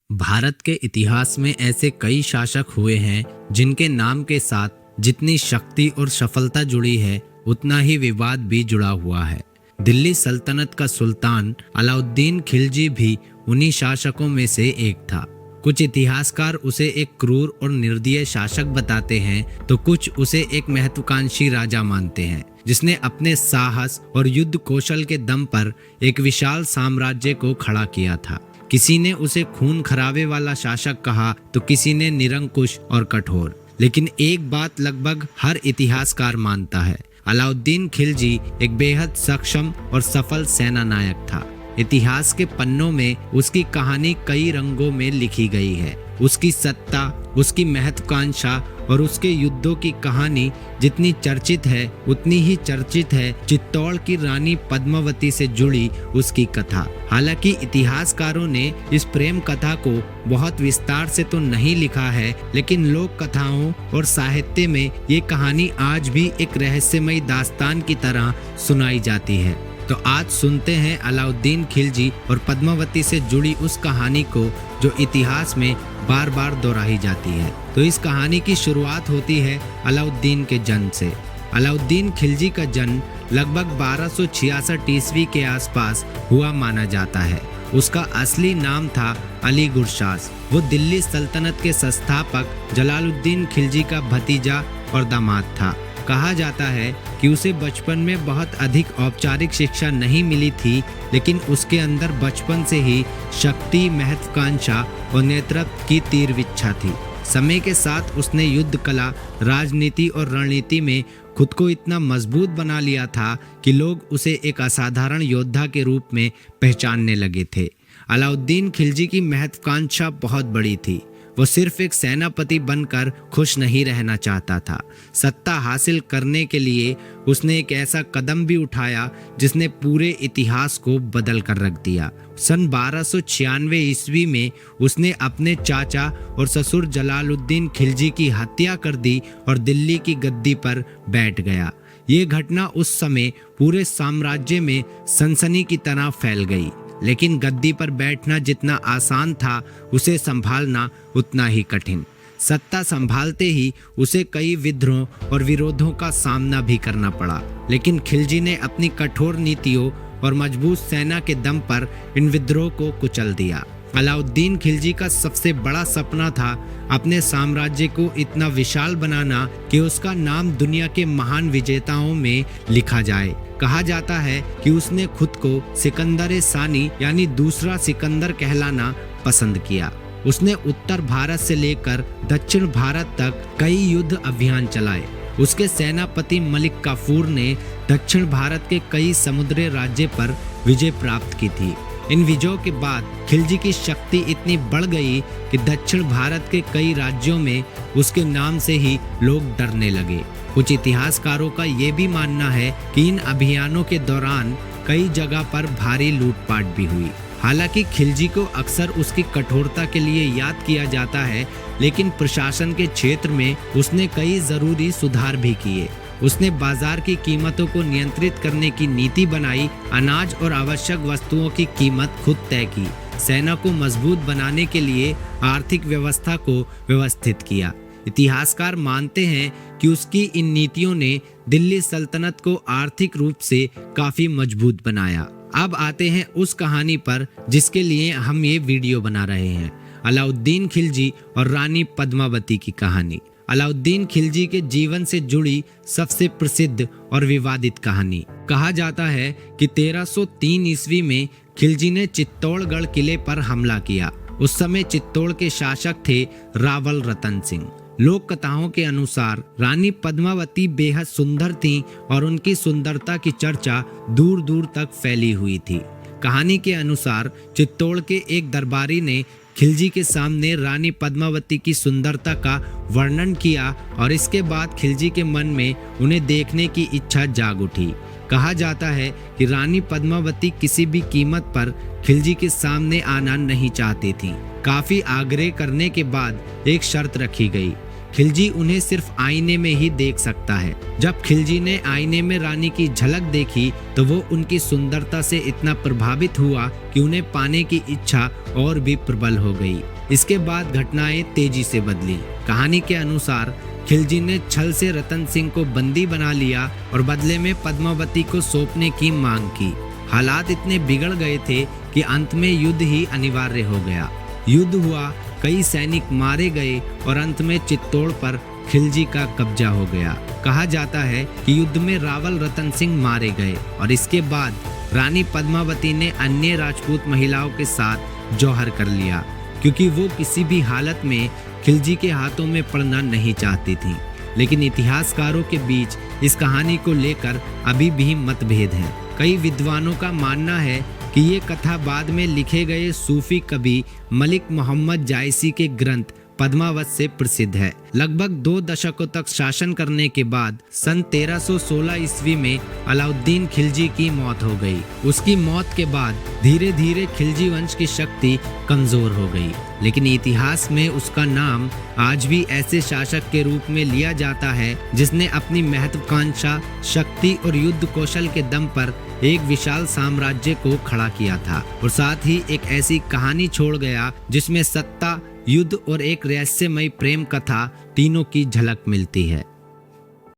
भारत के इतिहास में ऐसे कई शासक हुए हैं जिनके नाम के साथ जितनी शक्ति और सफलता जुड़ी है उतना ही विवाद भी जुड़ा हुआ है। दिल्ली सल्तनत का सुल्तान अलाउद्दीन खिलजी भी उन्हीं शासकों में से एक था। कुछ इतिहासकार उसे एक क्रूर और निर्दयी शासक बताते हैं तो कुछ उसे एक महत्वाकांक्षी राजा मानते हैं जिसने अपने साहस और युद्ध कौशल के दम पर एक विशाल साम्राज्य को खड़ा किया था। किसी ने उसे खून खराबे वाला शासक कहा तो किसी ने निरंकुश और कठोर, लेकिन एक बात लगभग हर इतिहासकार मानता है, अलाउद्दीन खिलजी एक बेहद सक्षम और सफल सेना नायक था। इतिहास के पन्नों में उसकी कहानी कई रंगों में लिखी गई है। उसकी सत्ता, उसकी महत्वाकांक्षा और उसके युद्धों की कहानी जितनी चर्चित है उतनी ही चर्चित है चित्तौड़ की रानी पद्मावती से जुड़ी उसकी कथा। हालांकि इतिहासकारों ने इस प्रेम कथा को बहुत विस्तार से तो नहीं लिखा है, लेकिन लोक कथाओं और साहित्य में ये कहानी आज भी एक रहस्यमयी दास्तान की तरह सुनाई जाती है। तो आज सुनते हैं अलाउद्दीन खिलजी और पद्मावती से जुड़ी उस कहानी को जो इतिहास में बार बार दोहराई जाती है। तो इस कहानी की शुरुआत होती है अलाउद्दीन के जन्म से। अलाउद्दीन खिलजी का जन्म लगभग 1266 ईस्वी के आसपास हुआ माना जाता है। उसका असली नाम था अली गुरशास। वो दिल्ली सल्तनत के संस्थापक जलालुद्दीन खिलजी का भतीजा और दामाद था। कहा जाता है कि उसे बचपन में बहुत अधिक औपचारिक शिक्षा नहीं मिली थी, लेकिन उसके अंदर बचपन से ही शक्ति, महत्वाकांक्षा और नेतृत्व की तीव्र इच्छा थी। समय के साथ उसने युद्ध कला, राजनीति और रणनीति में खुद को इतना मजबूत बना लिया था कि लोग उसे एक असाधारण योद्धा के रूप में पहचानने लगे थे। अलाउद्दीन खिलजी की महत्वाकांक्षा बहुत बड़ी थी। वो सिर्फ एक सेनापति बनकर खुश नहीं रहना चाहता था। सत्ता हासिल करने के लिए उसने एक ऐसा कदम भी उठाया जिसने पूरे इतिहास को बदल कर रख दिया। सन 1296 ईस्वी में उसने अपने चाचा और ससुर जलालुद्दीन खिलजी की हत्या कर दी और दिल्ली की गद्दी पर बैठ गया। ये घटना उस समय पूरे साम्राज्य में सनसनी की तरह फैल गई। लेकिन गद्दी पर बैठना जितना आसान था, उसे संभालना उतना ही कठिन। सत्ता संभालते ही उसे कई विद्रोह और विरोधों का सामना भी करना पड़ा, लेकिन खिलजी ने अपनी कठोर नीतियों और मजबूत सेना के दम पर इन विद्रोह को कुचल दिया। अलाउद्दीन खिलजी का सबसे बड़ा सपना था अपने साम्राज्य को इतना विशाल बनाना कि उसका नाम दुनिया के महान विजेताओं में लिखा जाए। कहा जाता है कि उसने खुद को सिकंदर सानी यानी दूसरा सिकंदर कहलाना पसंद किया। उसने उत्तर भारत से लेकर दक्षिण भारत तक कई युद्ध अभियान चलाए। उसके सेनापति मलिक काफूर ने दक्षिण भारत के कई समुद्री राज्य पर विजय प्राप्त की थी। इन विजयों के बाद खिलजी की शक्ति इतनी बढ़ गई कि दक्षिण भारत के कई राज्यों में उसके नाम से ही लोग डरने लगे। कुछ इतिहासकारों का ये भी मानना है कि इन अभियानों के दौरान कई जगह पर भारी लूटपाट भी हुई। हालांकि खिलजी को अक्सर उसकी कठोरता के लिए याद किया जाता है, लेकिन प्रशासन के क्षेत्र में उसने कई जरूरी सुधार भी किए। उसने बाजार की कीमतों को नियंत्रित करने की नीति बनाई, अनाज और आवश्यक वस्तुओं की कीमत खुद तय की, सेना को मजबूत बनाने के लिए आर्थिक व्यवस्था को व्यवस्थित किया। इतिहासकार मानते हैं कि उसकी इन नीतियों ने दिल्ली सल्तनत को आर्थिक रूप से काफी मजबूत बनाया। अब आते हैं उस कहानी पर जिसके लिए हम ये वीडियो बना रहे हैं, अलाउद्दीन खिलजी और रानी पद्मावती की कहानी। अलाउद्दीन खिलजी के जीवन से जुड़ी सबसे प्रसिद्ध और विवादित कहानी। कहा जाता है कि 1303 ईस्वी में खिलजी ने चित्तौड़गढ़ किले पर हमला किया। उस समय चित्तौड़ के शासक थे रावल रतन सिंह। लोक कथाओं के अनुसार रानी पद्मावती बेहद सुंदर थीं और उनकी सुंदरता की चर्चा दूर दूर तक फैली हुई थी। कहानी के अनुसार चित्तौड़ के एक दरबारी ने खिलजी के सामने रानी पद्मावती की सुंदरता का वर्णन किया और इसके बाद खिलजी के मन में उन्हें देखने की इच्छा जाग उठी। कहा जाता है कि रानी पद्मावती किसी भी कीमत पर खिलजी के सामने आना नहीं चाहती थी। काफी आग्रह करने के बाद एक शर्त रखी गई, खिलजी उन्हें सिर्फ आईने में ही देख सकता है। जब खिलजी ने आईने में रानी की झलक देखी तो वो उनकी सुंदरता से इतना प्रभावित हुआ कि उन्हें पाने की इच्छा और भी प्रबल हो गई। इसके बाद घटनाएं तेजी से बदली। कहानी के अनुसार खिलजी ने छल से रतन सिंह को बंदी बना लिया और बदले में पद्मावती को सौंपने की मांग की। हालात इतने बिगड़ गए थे कि अंत में युद्ध ही अनिवार्य हो गया। युद्ध हुआ, कई सैनिक मारे गए और अंत में चित्तौड़ पर खिलजी का कब्जा हो गया। कहा जाता है कि युद्ध में रावल रतन सिंह मारे गए और इसके बाद रानी पद्मावती ने अन्य राजपूत महिलाओं के साथ जौहर कर लिया, क्योंकि वो किसी भी हालत में खिलजी के हाथों में पड़ना नहीं चाहती थी। लेकिन इतिहासकारों के बीच इस कहानी को लेकर अभी भी मतभेद है। कई विद्वानों का मानना है कि ये कथा बाद में लिखे गए सूफी कवि मलिक मोहम्मद जायसी के ग्रंथ पद्मावत से प्रसिद्ध है। लगभग 2 दशकों तक शासन करने के बाद सन 1316 ईस्वी में अलाउद्दीन खिलजी की मौत हो गई। उसकी मौत के बाद धीरे धीरे खिलजी वंश की शक्ति कमजोर हो गई, लेकिन इतिहास में उसका नाम आज भी ऐसे शासक के रूप में लिया जाता है जिसने अपनी महत्वाकांक्षा, शक्ति और युद्ध कौशल के दम पर एक विशाल साम्राज्य को खड़ा किया था और साथ ही एक ऐसी कहानी छोड़ गया जिसमें सत्ता, युद्ध और एक रहस्यमयी प्रेम कथा तीनों की झलक मिलती है।